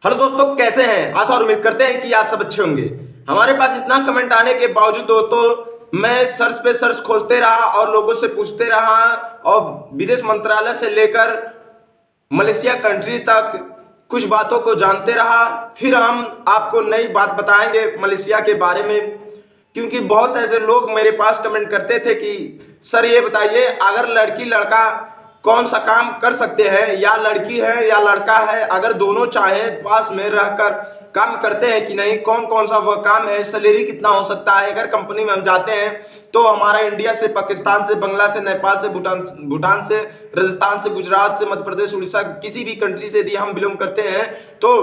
Hello दोस्तों, कैसे हैं? आशा और उम्मीद करते हैं कि आप सब अच्छे होंगे। हमारे पास इतना कमेंट आने के बावजूद दोस्तों मैं सर्च पे सर्च खोजते रहा और लोगों से पूछते रहा और विदेश मंत्रालय से लेकर मलेशिया कंट्री तक कुछ बातों को जानते रहा। फिर हम आपको नई बात बताएंगे मलेशिया के बारे में, क्योंकि बहुत ऐसे लोग मेरे पास कमेंट करते थे कि सर ये बताइए, अगर लड़की लड़का कौन सा काम कर सकते हैं, या लड़की है या लड़का है, अगर दोनों चाहे पास में रहकर काम करते हैं कि नहीं, कौन कौन सा वह काम है, सैलरी कितना हो सकता है, अगर कंपनी में हम जाते हैं तो हमारा इंडिया से, पाकिस्तान से, बांग्ला से, नेपाल से, भूटान से, राजस्थान से, गुजरात से, मध्य प्रदेश, उड़ीसा, किसी भी कंट्री से यदि हम बिलोंग करते हैं तो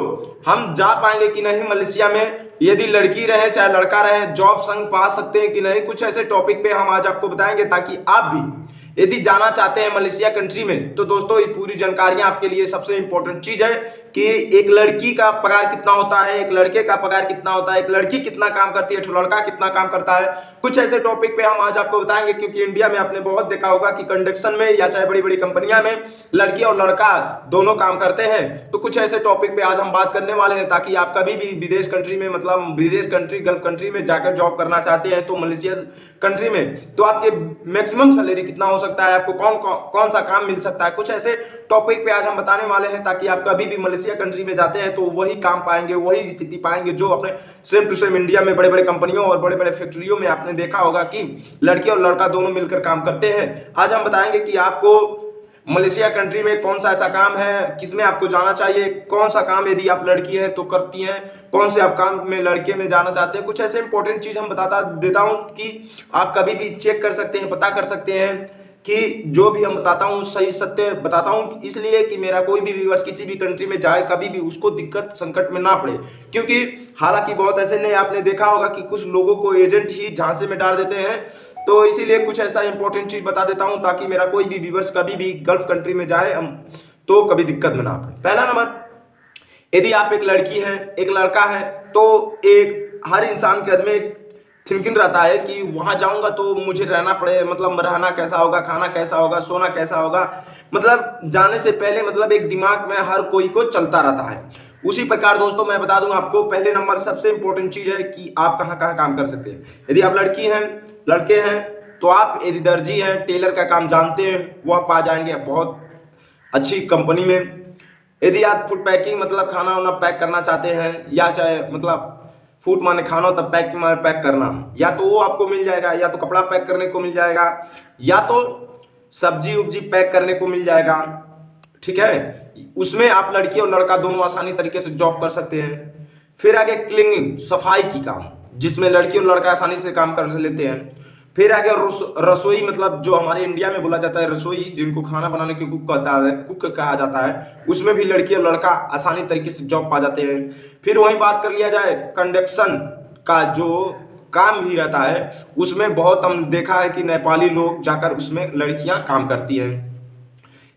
हम जा पाएंगे कि नहीं मलेशिया में। यदि लड़की रहे चाहे लड़का रहे, जॉब संग पा सकते हैं कि नहीं, कुछ ऐसे टॉपिक पे हम आज आपको बताएंगे ताकि आप भी यदि जाना चाहते हैं मलेशिया कंट्री में तो दोस्तों ये पूरी जानकारियां आपके लिए सबसे इंपॉर्टेंट चीज है कि एक लड़की का पगार कितना होता है, एक लड़के का पगार कितना होता है, एक लड़की कितना काम करती है, एक लड़का कितना काम करता है। कुछ ऐसे टॉपिक पे हम आज आपको बताएंगे, क्योंकि इंडिया में आपने बहुत देखा होगा कि कंडक्शन में या चाहे बड़ी बड़ी कंपनियां में लड़की और लड़का दोनों काम करते हैं। तो कुछ ऐसे टॉपिक पे आज हम बात करने वाले हैं ताकि आप कभी भी विदेश कंट्री में, मतलब विदेश कंट्री, गल्फ कंट्री में जाकर जॉब करना चाहते हैं तो मलेशिया कंट्री में, तो आपके मैक्सिमम सैलरी कितना हो सकता है, आपको कौन सा काम मिल सकता है, कुछ ऐसे टॉपिक पे आज हम बताने वाले हैं ताकि आप कभी भी मलेशिया कंट्री में जाते हैं तो वही काम पाएंगे, वही स्थिति पाएंगे जो अपने सेम टू सेम इंडिया में बड़े बड़े कंपनियों और बड़े बड़े फैक्ट्रियों में आपने देखा होगा कि लड़की और लड़का दोनों मिलकर काम करते हैं। आज हम बताएंगे कि आपको मलेशिया कंट्री में कौन सा ऐसा काम है, किसमें आपको जाना चाहिए, कौन सा काम यदि आप लड़की है तो करती हैं, कौन से आप काम में लड़के में जाना चाहते हैं। कुछ ऐसे इंपॉर्टेंट चीज हम बताता देता हूं कि आप कभी भी चेक कर सकते हैं, पता कर सकते हैं कि जो भी हम बताता हूं सही सत्य बताता हूं, इसलिए कि मेरा कोई भी व्यूअर्स किसी भी कंट्री में जाए कभी भी उसको दिक्कत संकट में ना पड़े। क्योंकि हालांकि बहुत ऐसे नहीं, आपने देखा होगा कि कुछ लोगों को एजेंट ही झांसे में डाल देते हैं, तो इसीलिए कुछ ऐसा इंपॉर्टेंट चीज बता देता हूं ताकि मेरा कोई भी व्यूअर्स कभी भी गल्फ कंट्री में जाए हम तो कभी दिक्कत में ना पड़े। पहला नंबर, यदि आप एक लड़की है एक लड़का है तो एक हर इंसान के अंदर में थिंकिंग रहता है कि वहां जाऊंगा तो मुझे रहना पड़े, मतलब रहना कैसा होगा, खाना कैसा होगा, सोना कैसा होगा, मतलब जाने से पहले मतलब एक दिमाग में हर कोई को चलता रहता है। उसी प्रकार दोस्तों मैं बता दूं आपको, पहले नंबर सबसे इंपॉर्टेंट चीज है कि आप कहां कहां काम कर सकते हैं। यदि आप लड़की हैं लड़के हैं तो आप यदि दर्जी हैं, टेलर का काम जानते हैं, वो आप पा जाएंगे बहुत अच्छी कंपनी में। यदि आप फूड पैकिंग, मतलब खाना वाना पैक करना चाहते हैं, या चाहे मतलब फूड माने खाना तब पैक माने पैक करना, या तो वो आपको मिल जाएगा, या तो कपड़ा पैक करने को मिल जाएगा, या तो सब्जी उब्जी पैक करने को मिल जाएगा। ठीक है, उसमें आप लड़की और लड़का दोनों आसानी तरीके से जॉब कर सकते हैं। फिर आगे क्लीनिंग, सफाई की काम, जिसमें लड़की और लड़का आसानी से काम कर लेते हैं। फिर आगे रसोई, मतलब जो हमारे इंडिया में बोला जाता है रसोई, जिनको खाना बनाने की कुक कहता है, कुक कहा जाता है, उसमें भी लड़की और लड़का आसानी तरीके से जॉब पा जाते हैं। फिर वहीं बात कर लिया जाए कंडक्शन का जो काम भी रहता है, उसमें बहुत हम देखा है कि नेपाली लोग जाकर उसमें लड़कियां काम करती हैं।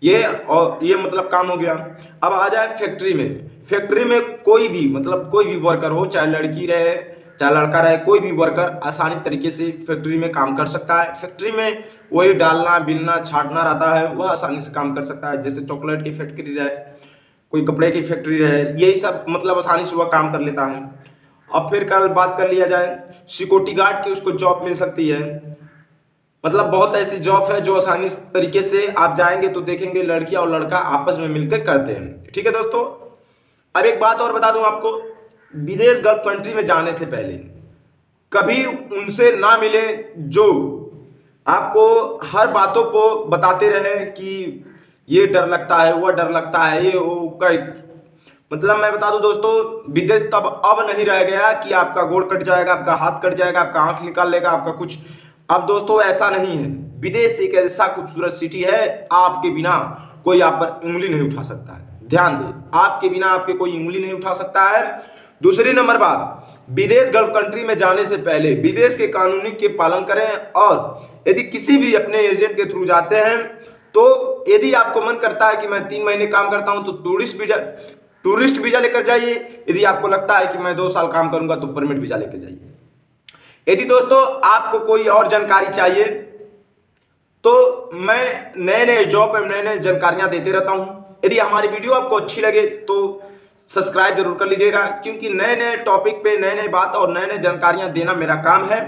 ये मतलब काम हो गया। अब आ जाए फैक्ट्री में। फैक्ट्री में कोई भी, मतलब कोई भी वर्कर हो, चाहे लड़की रहे चाहे लड़का रहे, कोई भी वर्कर आसानी तरीके से फैक्ट्री में काम कर सकता है। फैक्ट्री में वही डालना बिलना छाटना रहता है, वह आसानी से काम कर सकता है। जैसे चॉकलेट की फैक्ट्री रहे, कोई कपड़े की फैक्ट्री रहे, यही सब मतलब आसानी से वह काम कर लेता है। अब फिर कल बात कर लिया जाए सिक्योरिटी गार्ड की, उसको जॉब मिल सकती है। मतलब बहुत ऐसी जॉब है जो आसानी तरीके से आप जाएंगे तो देखेंगे लड़कियां और लड़का आपस में मिलकर करते हैं। ठीक है दोस्तों, अब एक बात और बता दूं आपको, विदेश गल्फ कंट्री में जाने से पहले कभी उनसे ना मिले जो आपको हर बातों को बताते रहे कि ये डर लगता है, वो डर लगता है, ये वो कई, मतलब मैं बता दूं दोस्तों, विदेश तब अब नहीं रह गया कि आपका गोड़ कट जाएगा, आपका हाथ कट जाएगा, आपका आंख निकाल लेगा, आपका कुछ। अब दोस्तों ऐसा नहीं है। विदेश एक ऐसा खूबसूरत सिटी है, आपके बिना कोई आप पर उंगली नहीं उठा सकता है। ध्यान दें, आपके बिना आपके कोई उंगली नहीं उठा सकता है। दूसरी नंबर बात, विदेश गल्फ कंट्री में जाने से पहले विदेश के कानूनी के पालन करें, और यदि किसी भी अपने एजेंट के थ्रू जाते हैं तो यदि आपको मन करता है कि मैं 3 महीने काम करता हूं तो टूरिस्ट वीजा लेकर जाइए। यदि आपको लगता है कि मैं 2 साल काम करूंगा तो परमिट वीजा लेकर जाइए। यदि दोस्तों आपको कोई और जानकारी चाहिए तो मैं नए नए जॉब पर नए नए जानकारियां देते रहता हूं। यदि हमारी वीडियो आपको अच्छी लगे तो सब्सक्राइब जरूर कर लीजिएगा, क्योंकि नए नए टॉपिक पे नए नए बात और नए नए जानकारियां देना मेरा काम है।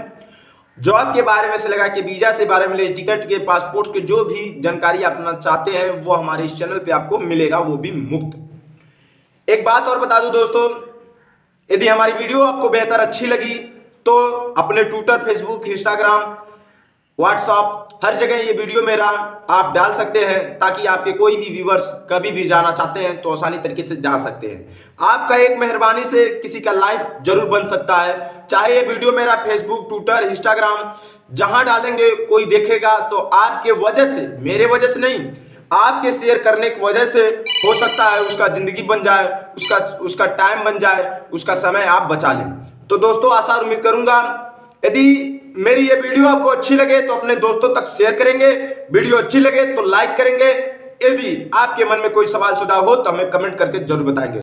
जॉब के बारे में से लगा के वीजा से बारे में, टिकट के, पासपोर्ट के, जो भी जानकारी अपना चाहते हैं वो हमारे इस चैनल पे आपको मिलेगा, वो भी मुफ्त। एक बात और बता दूं दोस्तों, यदि हमारी वीडियो आपको बेहतर अच्छी लगी तो अपने ट्विटर, फेसबुक, इंस्टाग्राम, व्हाट्सएप हर जगह ये वीडियो मेरा आप डाल सकते हैं, ताकि आपके कोई भी व्यूअर्स कभी भी जाना चाहते हैं तो आसानी तरीके से जा सकते हैं। आपका एक मेहरबानी से किसी का लाइफ जरूर बन सकता है। चाहे ये वीडियो मेरा फेसबुक, ट्विटर, इंस्टाग्राम जहां डालेंगे कोई देखेगा तो आपके वजह से, मेरे वजह से नहीं, आपके शेयर करने की वजह से हो सकता है उसका जिंदगी बन जाए, उसका टाइम बन जाए, उसका समय आप बचा लें। तो दोस्तों आशा और उम्मीद करूंगा यदि मेरी ये वीडियो आपको अच्छी लगे तो अपने दोस्तों तक शेयर करेंगे, वीडियो अच्छी लगे तो लाइक करेंगे। यदि आपके मन में कोई सवाल सुझाव हो तो हमें कमेंट करके जरूर बताएंगे।